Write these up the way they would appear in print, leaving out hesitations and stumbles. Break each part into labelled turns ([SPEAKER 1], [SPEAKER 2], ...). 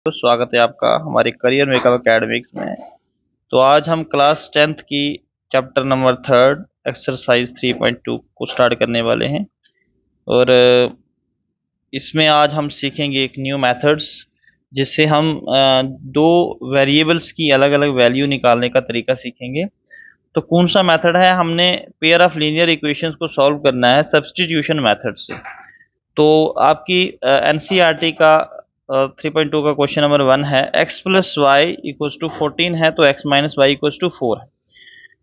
[SPEAKER 1] तो स्वागत है आपका हमारे करियर मेकअप एकेडमिक्स में। तो आज हम क्लास 10th की चैप्टर नंबर 3 एक्सरसाइज 3.2 को स्टार्ट करने वाले हैं। और इसमें आज हम सीखेंगे एक न्यू मेथड्स, जिससे हम दो वेरिएबल्स की अलग अलग वैल्यू निकालने का तरीका सीखेंगे। तो कौन सा मेथड है? हमने पेयर ऑफ लीनियर इक्वेशंस को सॉल्व करना है सब्स्टिट्यूशन मेथड से। तो आपकी एनसीईआरटी का 3.2 का क्वेश्चन नंबर 1 है x plus Y equals to 14 है तो x minus Y equals to 4 है।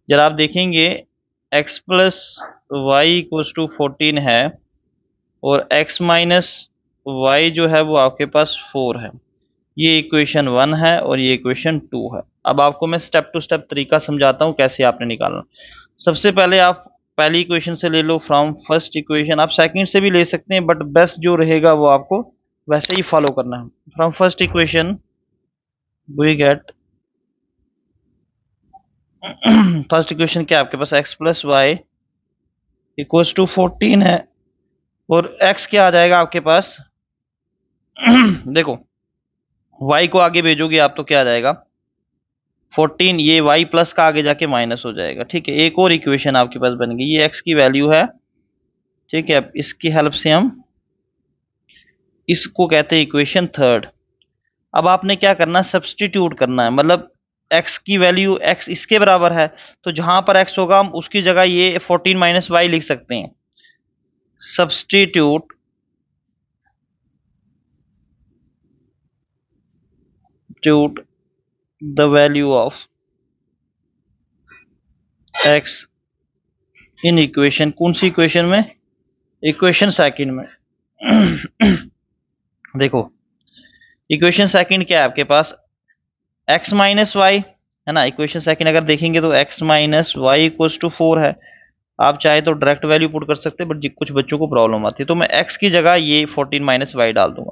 [SPEAKER 1] जरा आप देखेंगे x plus Y equals to 14 है और x माइनस वाई जो है वो आपके पास 4 है। ये इक्वेशन 1 है और ये इक्वेशन 2 है। अब आपको मैं स्टेप टू स्टेप तरीका समझाता हूँ कैसे आपने निकालना। सबसे पहले आप पहली इक्वेशन से ले लो फ्रॉम फर्स्ट इक्वेशन। आप सेकंड से भी ले सकते हैं बट बेस्ट जो रहेगा वो आपको वैसे ही फॉलो करना है। From first equation we get first equation क्या है आपके पास? x plus Y equals to 14 है और x क्या आ जाएगा आपके पास? देखो y को आगे भेजोगे आप तो क्या आ जाएगा 14, ये y प्लस का आगे जाके माइनस हो जाएगा। ठीक है, एक और इक्वेशन आपके पास बन गई। ये x की वैल्यू है। ठीक है, अब इसकी हेल्प से हम इसको कहते हैं इक्वेशन 3। अब आपने क्या करना है? सब्स्टिट्यूट करना है। मतलब x की वैल्यू x इसके बराबर है तो जहां पर x होगा हम उसकी जगह ये 14 माइनस वाई लिख सकते हैं। Substitute the value of x in equation. कौन सी इक्वेशन में? इक्वेशन सेकंड में। देखो इक्वेशन सेकंड क्या है आपके पास? x माइनस वाई है ना। इक्वेशन सेकंड अगर देखेंगे तो x minus Y equals to 4 है। आप चाहे तो डायरेक्ट वैल्यू पुट कर सकते हैं बट कुछ बच्चों को प्रॉब्लम आती है तो मैं x की जगह ये 14 माइनस वाई डाल दूंगा।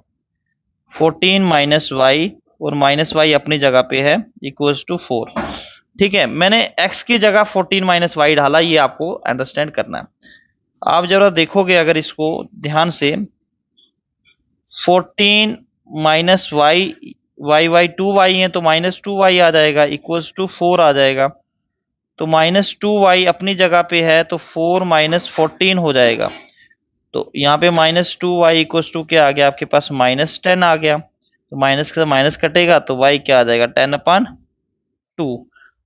[SPEAKER 1] 14 माइनस वाई और माइनस वाई अपनी जगह पे है इक्वल्स टू 4। ठीक है, मैंने x की जगह 14 माइनस वाई डाला, ये आपको अंडरस्टैंड करना है। आप जरा देखोगे अगर इसको ध्यान से, 14 minus Y Y Y 2y है तो माइनस 2y आ जाएगा इक्वल्स टू 4 आ जाएगा। तो माइनस 2y अपनी जगह पे है तो 4 माइनस 14 हो जाएगा। तो यहाँ पे माइनस 2y इक्वल्स टू क्या आ गया आपके पास? माइनस 10 आ गया। तो माइनस का माइनस कटेगा तो y क्या आ जाएगा? 10/2।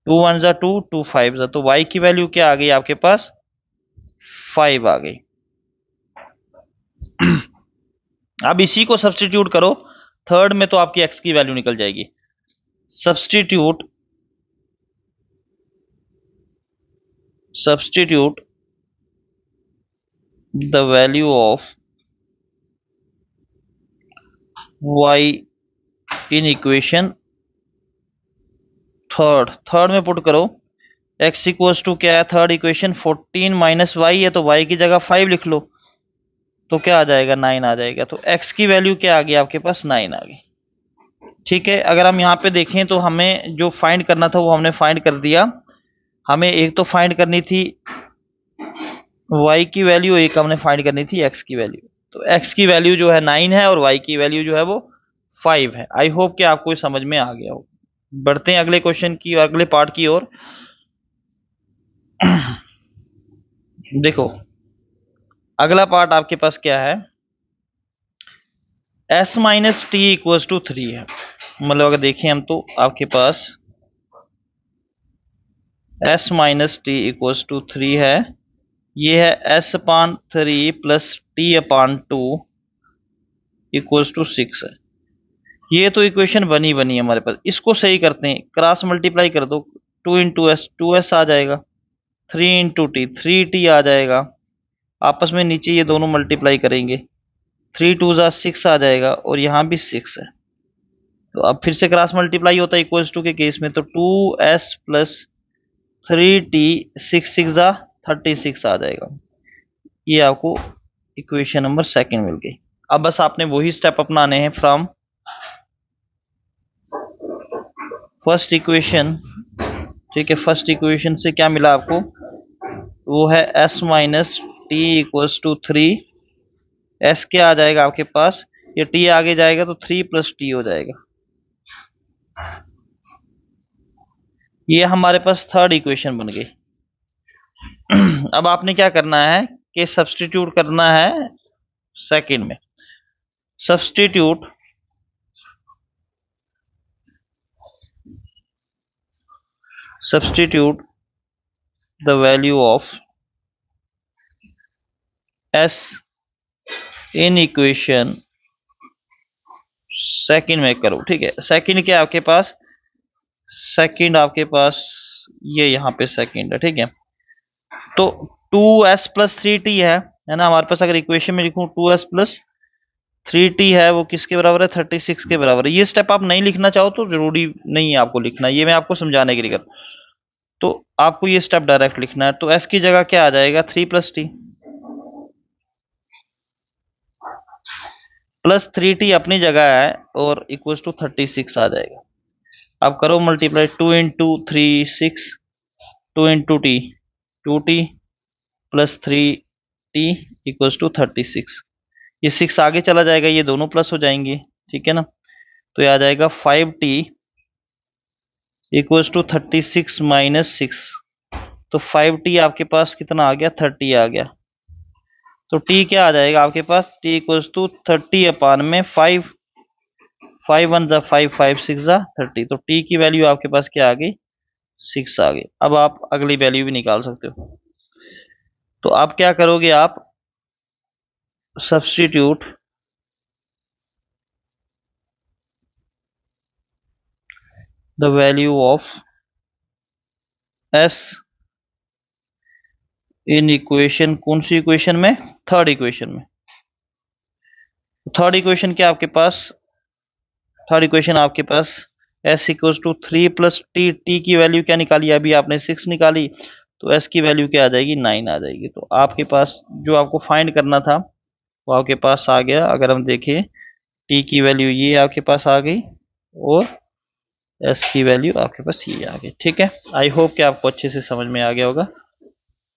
[SPEAKER 1] 2 1 जा 2, 2 5 जा, तो y की वैल्यू क्या आ गई आपके पास? 5 आ गई। अब इसी को सब्स्टिट्यूट करो थर्ड में तो आपकी x की वैल्यू निकल जाएगी। Substitute the value of y in equation third में पुट करो। x इक्वल्स टू क्या है थर्ड इक्वेशन? 14 माइनस वाई है तो y की जगह 5 लिख लो तो क्या आ जाएगा? 9 आ जाएगा। तो x की वैल्यू क्या आ गई आपके पास? 9 आ गई। ठीक है, अगर हम यहाँ पे देखें तो हमें जो फाइंड करना था वो हमने फाइंड कर दिया। हमें एक तो फाइंड करनी थी y की वैल्यू, एक हमने फाइंड करनी थी x की वैल्यू। तो x की वैल्यू जो है 9 है और y की वैल्यू जो है वो 5 है। आई होप कि आपको समझ में आ गया हो। बढ़ते हैं अगले क्वेश्चन की, अगले पार्ट की ओर। देखो अगला पार्ट आपके पास क्या है? s minus T equals to 3 है। मतलब अगर देखें हम तो आपके पास s minus T equals to 3 है। ये है s/3 plus t/2 equals to 6 है। ये तो इक्वेशन बनी है हमारे पास। इसको सही करते हैं, क्रॉस मल्टीप्लाई कर दो। 2 इंटू एस 2s आ जाएगा, 3 इंटू टी 3t आ जाएगा। आपस में नीचे ये दोनों मल्टीप्लाई करेंगे, 3 2 जा 6 आ जाएगा और यहाँ भी 6 है। तो अब फिर से क्रॉस मल्टीप्लाई होता है इक्वल्स टू के केस में, तो 2s प्लस 3t 6 6 जा 36 आ जाएगा। ये आपको इक्वेशन नंबर सेकंड मिल गई। अब बस आपने वही स्टेप अपनाने हैं फ्रॉम फर्स्ट इक्वेशन। ठीक है, फर्स्ट इक्वेशन से क्या मिला आपको? वो है s minus T equals to 3। s क्या आ जाएगा आपके पास? ये t आगे जाएगा तो 3 प्लस टी हो जाएगा। ये हमारे पास थर्ड इक्वेशन बन गई। अब आपने क्या करना है कि सब्स्टिट्यूट करना है सेकंड में। Substitute the value of s in equation second में करो। ठीक है, सेकंड क्या आपके पास, सेकंड आपके पास ये यहाँ पे सेकंड है। ठीक है, तो 2s प्लस 3t है ना हमारे पास। अगर इक्वेशन में लिखूं 2s प्लस 3t है, वो किसके बराबर है, 36 के बराबर है। ये स्टेप आप नहीं लिखना चाहो तो जरूरी नहीं है आपको लिखना, ये मैं आपको समझाने के लिए कर, तो आपको ये स्टेप डायरेक्ट लिखना है। तो s की जगह क्या आ जाएगा, 3 प्लस टी प्लस 3t अपनी जगह है और इक्वल टू 36 आ जाएगा। अब करो multiply, 2 into 3 6, 2 into T 2t plus 3t equal to 36। ये 6 आगे चला जाएगा, ये दोनों प्लस हो जाएंगे। ठीक है ना, तो ये आ जाएगा 5t इक्वल टू 36 माइनस 6। तो 5t आपके पास कितना आ गया, 30 आ गया। तो t क्या आ जाएगा आपके पास, t इक्वल टू 30 अपान में 5, 5 1 जा 5, 5 6 जा 30। तो t की वैल्यू आपके पास क्या आ गई, 6 आ गई। अब आप अगली वैल्यू भी निकाल सकते हो। तो आप क्या करोगे, आप substitute the value of s in equation, कौन सी इक्वेशन में, थर्ड इक्वेशन में। थर्ड इक्वेशन क्या आपके पास, थर्ड इक्वेशन आपके पास s equal to 3 plus t, t की वैल्यू क्या निकाली, अभी आपने 6 निकाली, तो s की वैल्यू क्या आ जाएगी, 9 आ जाएगी। तो आपके पास जो आपको फाइंड करना था वो आपके पास आ गया। अगर हम देखें t की वैल्यू ये आपके पास आ गई और s की वैल्यू आपके पास ये आ गई। ठीक है, आई होप कि आपको अच्छे से समझ में आ गया होगा।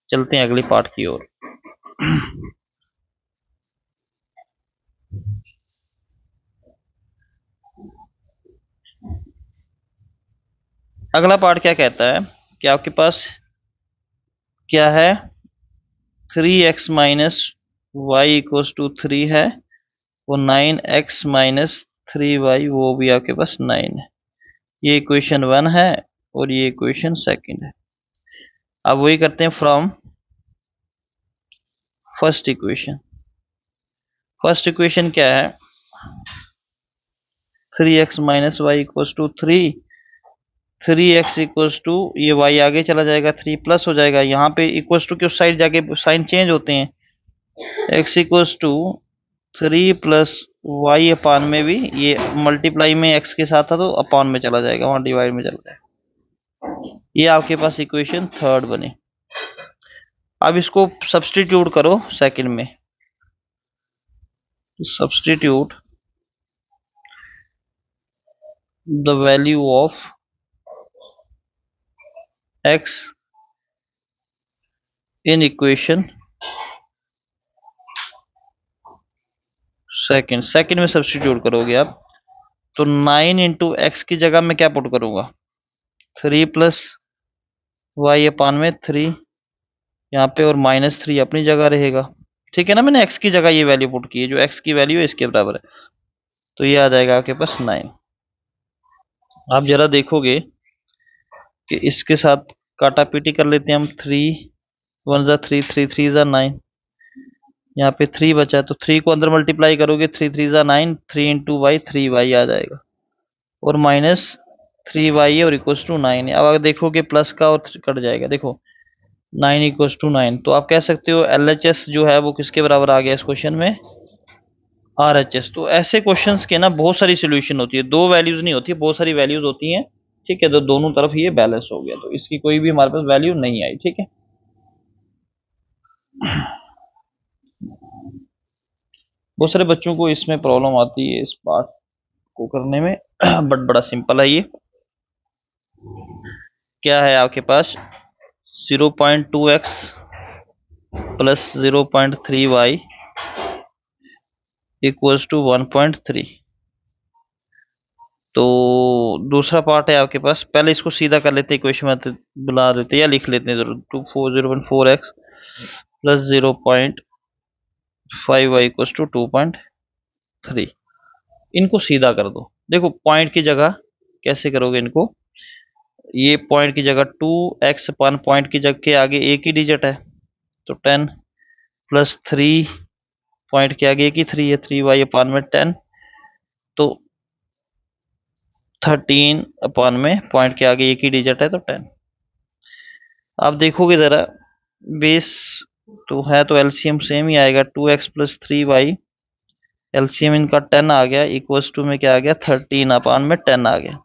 [SPEAKER 1] चलते हैं अगली पार्ट की ओर। अगला पार्ट क्या कहता है कि आपके पास क्या है, 3x minus y equal to 3 है, वो 9x माइनस 3y वो भी आपके पास 9 है। ये इक्वेशन 1 है और ये इक्वेशन सेकंड है। अब वही करते हैं from first equation. First equation क्या है, 3x minus y equal to 3, 3x equals to, ये y आगे चला जाएगा, 3 प्लस हो जाएगा, यहाँ पे इक्वल्स टू के उस साइड जाके साइन चेंज होते हैं, x equals to 3 plus y upon में भी ये मल्टीप्लाई में x के साथ था तो अपान में चला जाएगा, वहां डिवाइड में चला जाएगा। ये आपके पास इक्वेशन थर्ड बने। अब इसको सब्स्टिट्यूट करो सेकंड में। Substitute the value of x in equation second, second में सब्स्टिट्यूट करोगे आप, तो 9 इंटू एक्स की जगह मैं क्या पुट करूंगा, 3 प्लस वाई अपान में 3 यहाँ पे और माइनस 3 अपनी जगह रहेगा। ठीक है ना, मैंने x की जगह ये वैल्यू पुट की है, जो x की वैल्यू है इसके बराबर है, तो ये आ जाएगा आपके पास 9। आप जरा देखोगे कि इसके साथ काटा पीटी कर लेते हैं हम, 3 1 जा 3, 3 3 जा 9, यहाँ पे 3 बचा है तो 3 को अंदर मल्टीप्लाई करोगे, 3 3 जा 9, 3 इंटू वाई 3y आ जाएगा और माइनस 3y है और इक्वल्स टू 9 है। अब अगर देखोगे प्लस का और कट जाएगा, देखो 9 इक्वल्स टू 9, तो आप कह सकते हो LHS जो है वो किसके बराबर आ गया इस क्वेश्चन में, RHS। तो ऐसे क्वेश्चंस के ना बहुत सारी सोल्यूशन होती है, दो वैल्यूज नहीं होती, बहुत सारी वैल्यूज होती हैं। ठीक है, तो दोनों तरफ ये बैलेंस हो गया, तो इसकी कोई भी हमारे पास वैल्यू नहीं आई। ठीक है, बहुत सारे बच्चों को इसमें प्रॉब्लम आती है इस पार्ट को करने में, बट बड़ा सिंपल है ये। क्या है आपके पास, 0.2x plus 0.3y equals to 1.3। तो दूसरा पार्ट है आपके पास, पहले इसको सीधा कर लेते हैं, इक्वेशन में बुला देते हैं या लिख लेते हैं जरूर। 24014x plus 0.5y equals to 2.3। इनको सीधा कर दो। देखो पॉइंट की जगह कैसे करोगे इनको, ये पॉइंट की जगह 2x अपन पॉइंट की जगह के आगे एक ही डिजिट है तो 10 प्लस 3 पॉइंट के आगे एक ही 3 है, 3y अपान में 10 तो 13 अपान में पॉइंट के आगे एक ही डिजिट है तो 10। आप देखोगे जरा बेस तो है तो एलसीएम सेम ही आएगा, 2x प्लस 3y एलसीएम इनका 10 आ गया, इक्वल्स टू में क्या आ गया 13 अपान में 10 आ गया।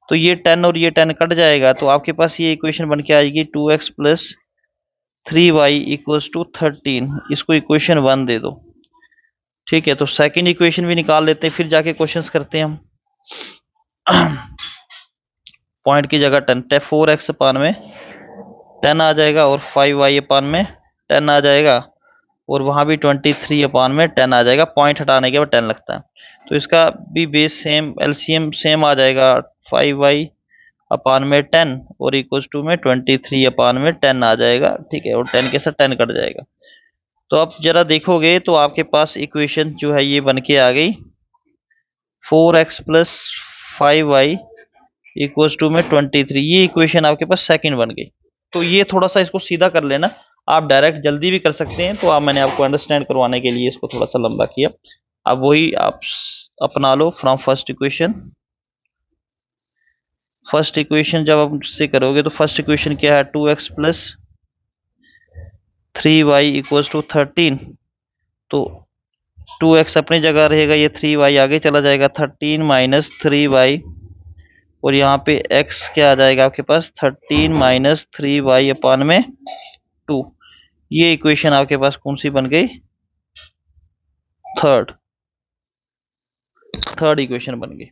[SPEAKER 1] तो ये 10 और ये 10 कट जाएगा तो आपके पास ये इक्वेशन बन के आएगी 2x plus 3y equals to 13। इसको इक्वेशन 1 दे दो। ठीक है, तो सेकंड इक्वेशन भी निकाल लेते हैं, फिर जाके क्वेश्चंस करते हैं हम। पॉइंट की जगह 10 4x अपान में 10 आ जाएगा और 5y अपान में 10 आ जाएगा और वहां भी 23 अपान में 10 आ जाएगा। पॉइंट हटाने के बाद 10 लगता है तो इसका भी बेस सेम, एलसीएम सेम आ जाएगा 5y अपान में 10 और इक्वल्स टू में 23 अपान में 10 आ जाएगा। ठीक है, और 10 के साथ 10 कट जाएगा। तो आप जरा देखोगे तो आपके पास इक्वेशन जो है ये बन के आ गई 4x plus 5y equals to में 23। ये इक्वेशन आपके पास सेकंड बन गई। तो ये थोड़ा सा इसको सीधा कर लेना, आप डायरेक्ट जल्दी भी कर सकते हैं, तो मैंने आपको अंडरस्टैंड करवाने के लिए इसको थोड़ा सा लंबा किया। अब वही आप अपना लो from first equation. First equation जब आप इससे करोगे तो फर्स्ट इक्वेशन क्या है 2x plus 3y equals to 13। तो 2x अपनी जगह रहेगा, ये 3y आगे चला जाएगा, 13 माइनस 3y और यहाँ पे x क्या आ जाएगा आपके पास 13 माइनस 3y अपान में 2। ये इक्वेशन आपके पास कौन सी बन गई, थर्ड इक्वेशन बन गई।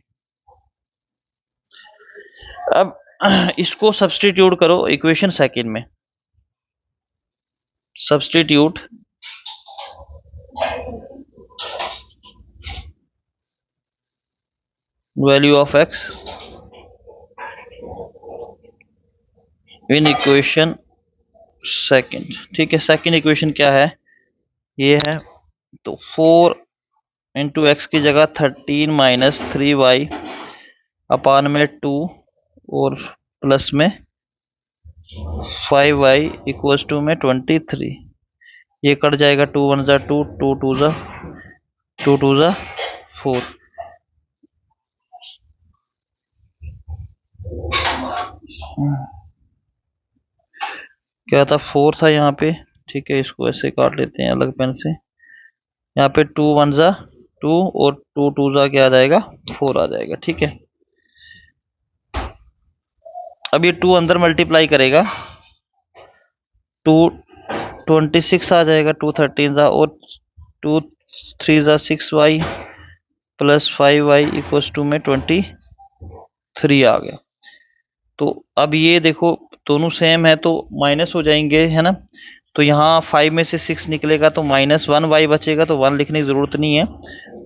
[SPEAKER 1] अब इसको सब्स्टिट्यूट करो इक्वेशन सेकंड में। Substitute value of x in equation second. ठीक है, सेकंड इक्वेशन क्या है, ये है तो 4 इंटू एक्स की जगह 13 माइनस 3y अपान में 2 और प्लस में 5y इक्वल्स टू में 23। ये कट जाएगा, 2 1 जा 2, 2 2 जा 4। क्या था 4 था यहाँ पे। ठीक है, इसको ऐसे काट लेते हैं अलग पेन से। यहाँ पे 2 1 जा 2 और 2 2 जा क्या आ जाएगा 4 आ जाएगा। ठीक है, अब ये 2 अंदर मल्टीप्लाई करेगा 2 26 आ जाएगा, 2 13 जा और 2 3 जा 6y plus 5y equals to में 23 आ गया। तो अब ये देखो दोनों सेम है तो माइनस हो जाएंगे, है ना। तो यहाँ 5 में से 6 निकलेगा तो -1y बचेगा, तो 1 लिखने की जरूरत नहीं है।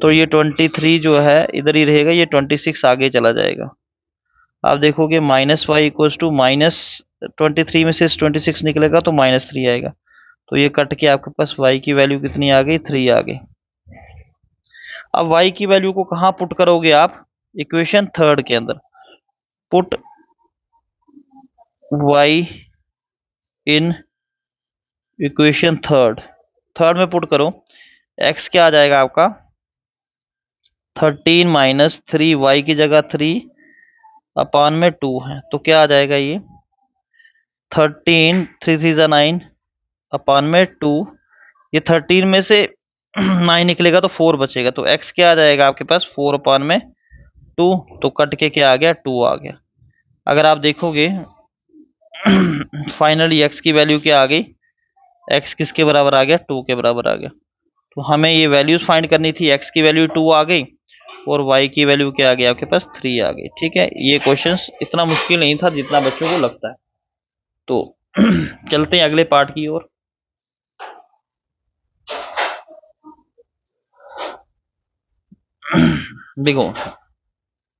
[SPEAKER 1] तो ये 23 जो है इधर ही रहेगा, ये 26 आगे चला जाएगा। आप देखोगे -y इक्वल्स टू -23 में से 26 निकलेगा तो -3 आएगा। तो ये कट के आपके पास y की वैल्यू कितनी आ गई 3 आ गई। अब y की वैल्यू को कहाँ पुट करोगे आप, इक्वेशन थर्ड के अंदर। Put y in equation third में पुट करो। x क्या आ जाएगा आपका 13 माइनस 3y की जगह 3 अपान में 2 है तो क्या आ जाएगा ये 13 3 3 जा 9 अपान में 2। ये 13 में से 9 निकलेगा तो 4 बचेगा, तो x क्या आ जाएगा आपके पास 4 अपान में 2। तो कट के क्या आ गया 2 आ गया। अगर आप देखोगे फाइनली x की वैल्यू क्या आ गई, x किसके बराबर आ गया 2 के बराबर आ गया। तो हमें ये वैल्यूज फाइंड करनी थी, x की वैल्यू 2 आ गई और y की वैल्यू क्या आ गई आपके पास 3 आ गई। ठीक है, ये क्वेश्चंस इतना मुश्किल नहीं था जितना बच्चों को लगता है। तो चलते हैं अगले पार्ट की ओर। देखो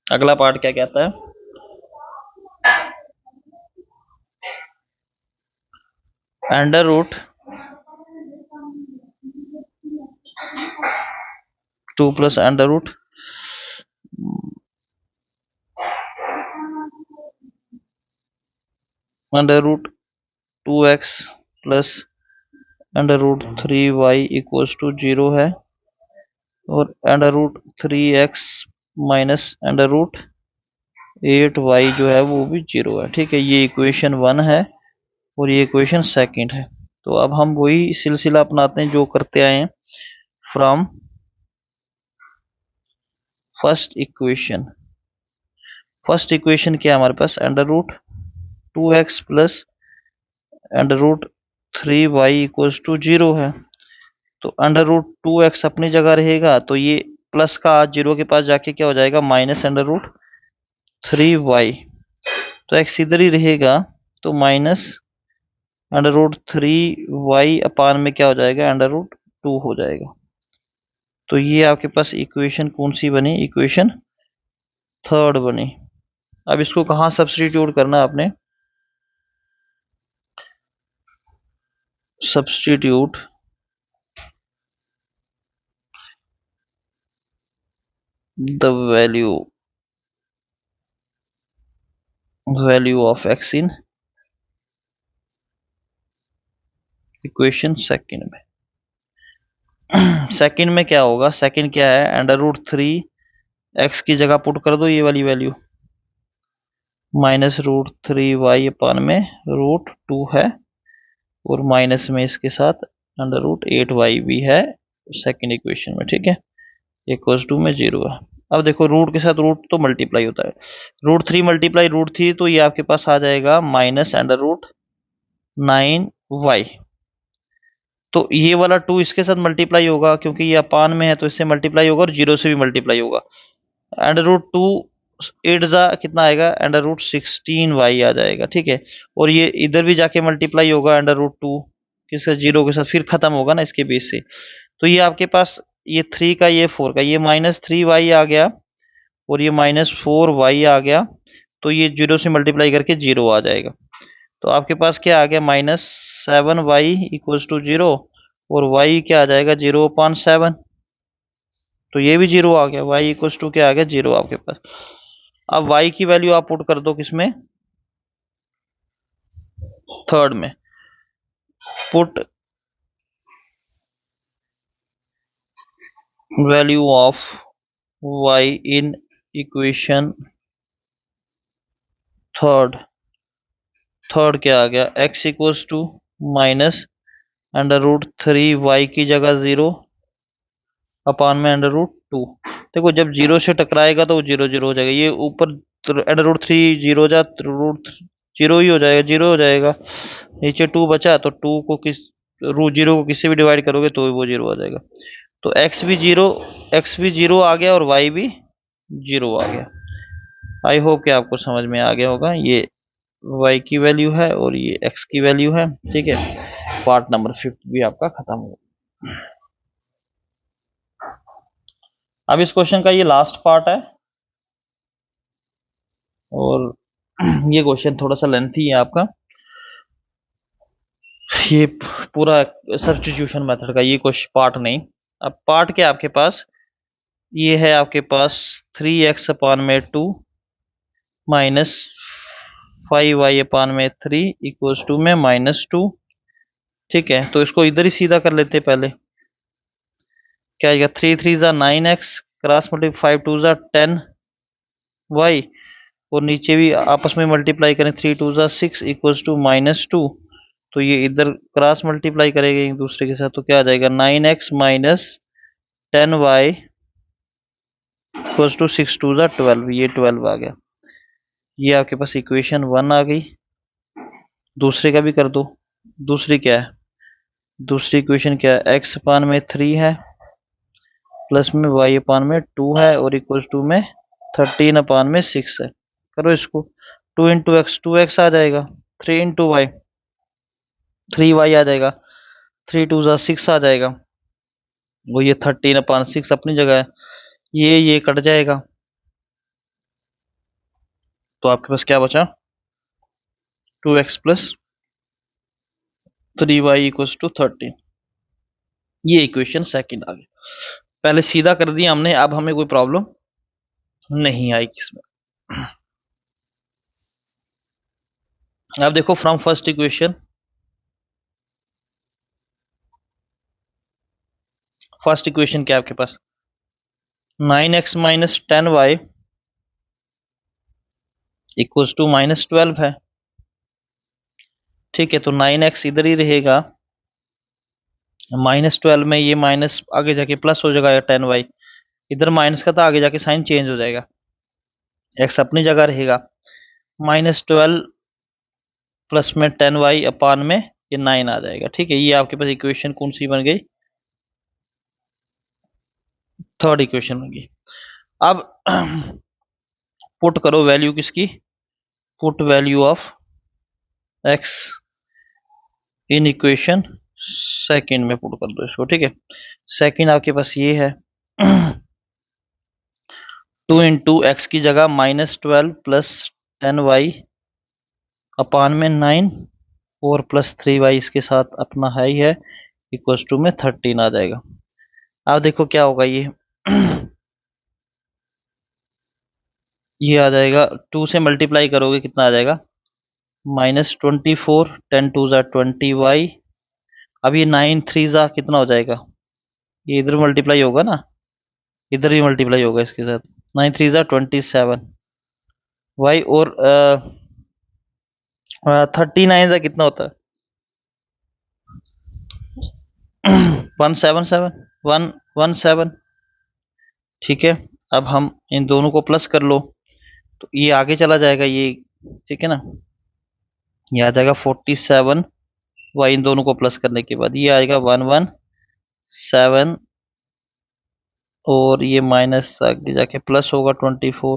[SPEAKER 1] अगला पार्ट क्या कहता है, under root 2 plus under root 2x plus under root 3y equals to 0 है, और under root 3x minus under root 8y जो है वो भी 0 है। ठीक है, ये इक्वेशन 1 है और ये इक्वेशन सेकंड है। तो अब हम वही सिलसिला अपनाते हैं जो करते आए हैं from first equation. First equation क्या है हमारे पास, under root 2x plus under root 3y equals to 0 है। तो अंडर रूट 2x अपनी जगह रहेगा, तो ये प्लस का आज 0 के पास जाके क्या हो जाएगा, माइनस अंडर रूट 3y। तो x इधर ही रहेगा, तो माइनस अंडर रूट 3y अपान में क्या हो जाएगा, अंडर रूट 2 हो जाएगा। तो ये आपके पास इक्वेशन कौन सी बनी, इक्वेशन थर्ड बनी। अब इसको कहाँ सब्स्टिट्यूट करना आपने, substitute the value of x in equation second में। सेकंड में क्या होगा, सेकंड क्या है, अंडर रूट 3x की जगह पुट कर दो ये वाली वैल्यू, माइनस रूट 3y अपान में रूट 2 है, और माइनस में इसके साथ अंडर रूट 8y भी है सेकंड इक्वेशन में। ठीक है, इक्वल्स टू में 0 है। अब देखो रूट के साथ रूट तो मल्टीप्लाई होता है, रूट 3 मल्टीप्लाई रूट 3, तो ये आपके पास आ जाएगा माइनस अंडर रूट 9y। तो ये वाला 2 इसके साथ मल्टीप्लाई होगा, क्योंकि ये अपान में है तो इससे मल्टीप्लाई होगा, और 0 से भी मल्टीप्लाई होगा। अंडर रूट 2 8 जा कितना आएगा, अंडर रूट 16y आ जाएगा। ठीक है, और ये इधर भी जाके मल्टीप्लाई होगा अंडर रूट 2 किससे, 0 के साथ, फिर खत्म होगा ना इसके बेस से। तो ये आपके पास ये 3 का, ये 4 का, ये माइनस 3y आ गया, और ये माइनस 4y आ गया। तो ये 0 से मल्टीप्लाई करके 0 आ जाएगा। तो आपके पास क्या आ गया, माइनस 7y इक्वल्स टू 0, और y क्या आ जाएगा, 0/7। तो ये भी 0 आ गया, y इक्वल्स टू क्या आ गया, 0 आपके पास। अब y की वैल्यू आप पुट कर दो किसमें, थर्ड में। Put value of y in equation third. Third क्या आ गया, x equals to minus under root 3y की जगह 0 अपान में अंडर रूट 2। देखो जब 0 से टकराएगा तो 0 0 हो जाएगा, ये ऊपर अंडर रूट 3 0 जा, रूट 0 ही हो जाएगा, 0 हो जाएगा। नीचे 2 बचा, तो 2 को किस रूट 0 को किससे भी डिवाइड करोगे तो वो 0 आ जाएगा। तो x भी 0 आ गया, और y भी 0 आ गया। आई होप कि आपको समझ में आ गया होगा। ये y की वैल्यू है और ये x की वैल्यू है। ठीक है, पार्ट नंबर 5 भी आपका खत्म हो गया। अब इस क्वेश्चन का ये लास्ट पार्ट है, और ये क्वेश्चन थोड़ा सा लेंथी है आपका। ये पूरा सब्स्टिट्यूशन मेथड का ये क्वेश्चन पार्ट नहीं। अब पार्ट क्या है आपके पास, ये है आपके पास 3x अपान में 2 माइनस 5y अपान में 3 इक्वल्स टू में -2। ठीक है, तो इसको इधर ही सीधा कर लेते पहले। क्या आएगा, 3 3 जा 9x, क्रॉस मल्टीप्लाई 5 2 जा 10y, और नीचे भी आपस में मल्टीप्लाई करें, 3 2 जा 6 इक्वल्स टू -2। तो ये इधर क्रॉस मल्टीप्लाई करेंगे एक दूसरे के साथ, तो क्या आ जाएगा, 9x minus 10y equals to 6 2 जा 12, ये 12 आ गया। ये आपके पास इक्वेशन 1 आ गई। दूसरे का भी कर दो। दूसरी क्या है, दूसरी इक्वेशन क्या है, x अपान में 3 है, प्लस में y अपान में 2 है, और इक्वल्स टू में 13 अपान में 6 है। करो इसको, 2 इंटू एक्स 2x आ जाएगा, 3 इंटू वाई 3y आ जाएगा, 3 2 जा 6 आ जाएगा, वो ये 13/6 अपनी जगह है, ये कट जाएगा। तो आपके पास क्या बचा, 2x plus 3y equals to 13। ये इक्वेशन सेकंड आ गया। पहले सीधा कर दिया हमने, अब हमें कोई प्रॉब्लम नहीं आई इसमें। अब देखो from first equation, first equation क्या है आपके पास, 9x minus 10y equals to minus 12 है। ठीक है, तो 9x इधर ही रहेगा, माइनस 12 में ये माइनस आगे जाके प्लस हो जाएगा 10y, इधर माइनस का था, आगे जाके साइन चेंज हो जाएगा, x अपनी जगह रहेगा, माइनस 12 प्लस में 10y अपान में ये 9 आ जाएगा। ठीक है, ये आपके पास इक्वेशन कौन सी बन गई, थर्ड इक्वेशन बन गई। अब पुट करो वैल्यू किसकी, put value of x in equation second में पुट कर दो इसको। ठीक है, सेकंड आपके पास ये है 2 इंटू एक्स की जगह माइनस 12 प्लस 10y अपान में 9 और प्लस 3y इसके साथ अपना हाई है, इक्वल्स टू में 13 आ जाएगा। अब देखो क्या होगा, ये आ जाएगा 2 से मल्टीप्लाई करोगे कितना आ जाएगा, -24, 10 टू ज़ा 20y। अब ये 9 3 ज़ा कितना हो जाएगा, ये इधर मल्टीप्लाई होगा ना, इधर भी मल्टीप्लाई होगा इसके साथ, 9 3 ज़ा 27 y और 39 ज़ा कितना होता है 177 117। ठीक है, अब हम इन दोनों को प्लस कर लो तो ये आगे चला जाएगा ये, ठीक है ना, ये आ जाएगा 47 y, इन दोनों को प्लस करने के बाद ये आएगा 117 और ये माइनस आगे जाके प्लस होगा 24,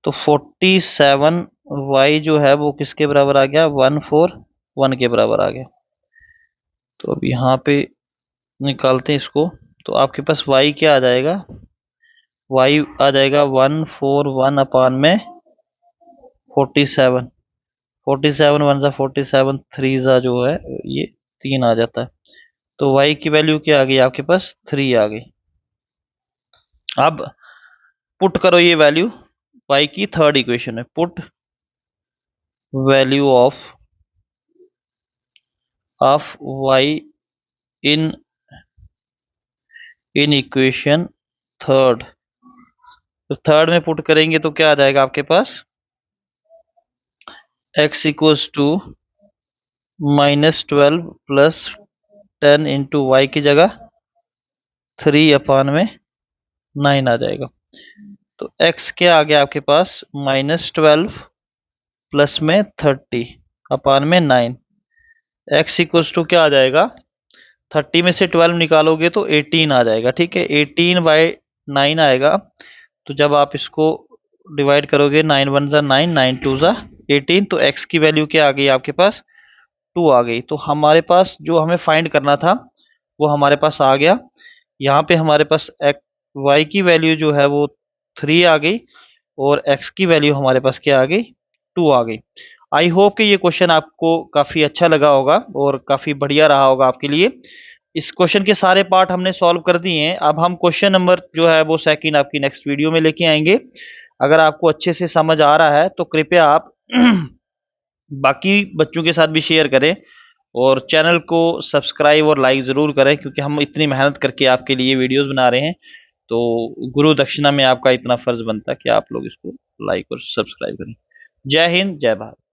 [SPEAKER 1] तो 47 y जो है वो किसके बराबर आ गया, 141 के बराबर आ गया। तो अब यहाँ पे निकालते हैं इसको, तो आपके पास y क्या आ जाएगा, y आ जाएगा 141 अपान में 47, 47 1 ज़ा 47, 3 ज़ा जो है ये 3 आ जाता है, तो y की वैल्यू क्या आ गई आपके पास 3 आ गई। अब पुट करो ये वैल्यू y की थर्ड इक्वेशन में, put value of y in equation third, तो थर्ड में पुट करेंगे तो क्या आ जाएगा आपके पास, x equals to -12 plus 10 into y की जगह 3 अपान में 9 आ जाएगा। तो x क्या आ गया आपके पास, -12 प्लस में 30 अपान में 9, x इक्वल्स टू क्या आ जाएगा, 30 में से 12 निकालोगे तो 18 आ जाएगा। ठीक है, 18 बाय 9 आएगा, तो जब आप इसको डिवाइड करोगे 9 1 ज़ा 9, 9 2 ज़ा 18, तो x की वैल्यू क्या आ गई आपके पास 2 आ गई। तो हमारे पास जो हमें फाइंड करना था वो हमारे पास आ गया। यहाँ पे हमारे पास y की वैल्यू जो है वो 3 आ गई और x की वैल्यू हमारे पास क्या आ गई, 2 आ गई। आई होप कि ये क्वेश्चन आपको काफ़ी अच्छा लगा होगा और काफ़ी बढ़िया रहा होगा आपके लिए। इस क्वेश्चन के सारे पार्ट हमने सॉल्व कर दिए हैं। अब हम क्वेश्चन नंबर जो है वो सेकंड आपकी नेक्स्ट वीडियो में लेके आएंगे। अगर आपको अच्छे से समझ आ रहा है तो कृपया आप बाकी बच्चों के साथ भी शेयर करें और चैनल को सब्सक्राइब और लाइक ज़रूर करें, क्योंकि हम इतनी मेहनत करके आपके लिए वीडियोस बना रहे हैं, तो गुरु दक्षिणा में आपका इतना फ़र्ज़ बनता है कि आप लोग इसको लाइक और सब्सक्राइब करें। जय हिंद, जय भारत।